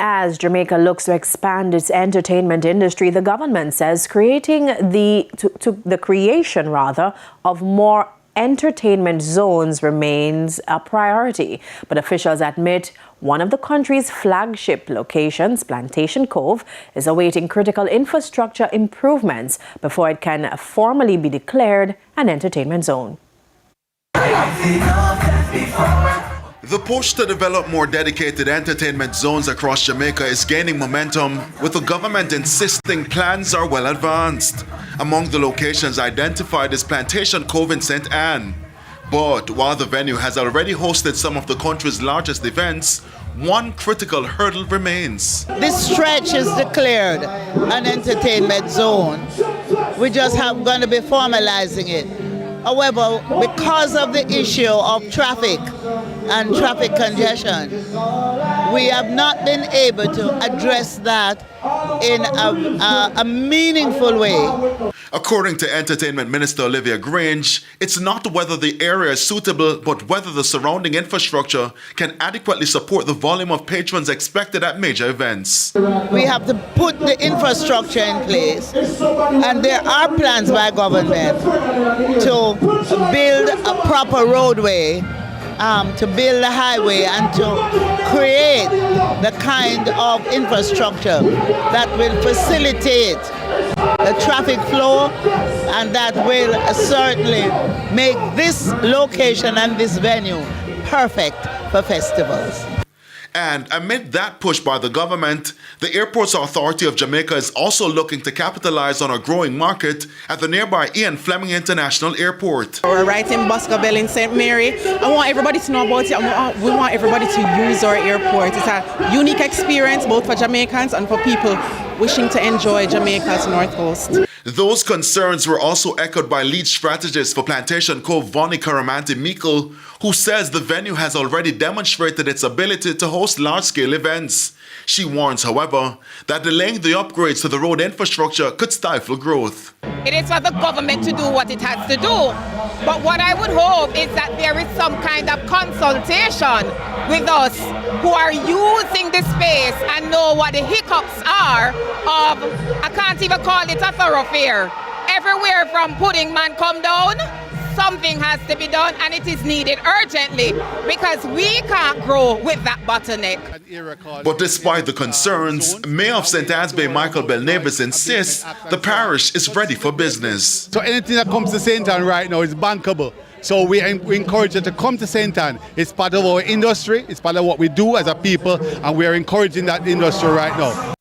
as Jamaica looks to expand its entertainment industry, the government says the creation of more entertainment zones remains a priority. But officials admit one of the country's flagship locations, Plantation Cove, is awaiting critical infrastructure improvements before it can formally be declared an entertainment zone. The push to develop more dedicated entertainment zones across Jamaica is gaining momentum, with the government insisting plans are well advanced. Among the locations identified is Plantation Cove in St. Anne. But while the venue has already hosted some of the country's largest events, one critical hurdle remains. This stretch is declared an entertainment zone. We just have going to be formalizing it. However, because of the issue of traffic and traffic congestion, we have not been able to address that in a meaningful way. According to Entertainment Minister Olivia Grange, it's not whether the area is suitable, but whether the surrounding infrastructure can adequately support the volume of patrons expected at major events. We have to put the infrastructure in place, and there are plans by government to build a proper roadway, to build a highway, and to create the kind of infrastructure that will facilitate the traffic flow, and that will certainly make this location and this venue perfect for festivals. And amid that push by the government, the Airports Authority of Jamaica is also looking to capitalize on a growing market at the nearby Ian Fleming International Airport. We're right in Boscobel in St. Mary. I want everybody to know about it. We want everybody to use our airport. It's a unique experience both for Jamaicans and for people wishing to enjoy Jamaica's North Coast. Those concerns were also echoed by lead strategist for Plantation Cove, Vonnie Karamanti Meikle, who says the venue has already demonstrated its ability to host large-scale events. She warns, however, that delaying the upgrades to the road infrastructure could stifle growth. It is for the government to do what it has to do. But what I would hope is that there is some kind of consultation with us who are using the space and know what the hiccups are of, I can't even call it a thoroughfare. Everywhere from Pudding Man come down, something has to be done, and it is needed urgently because we can't grow with that bottleneck. But despite the concerns, Mayor of St. Anne's Bay Michael Belnavis insists the parish is ready for business. So anything that comes to St. Anne right now is bankable. So we encourage you to come to St. Anne. It's part of our industry, it's part of what we do as a people, and we are encouraging that industry right now.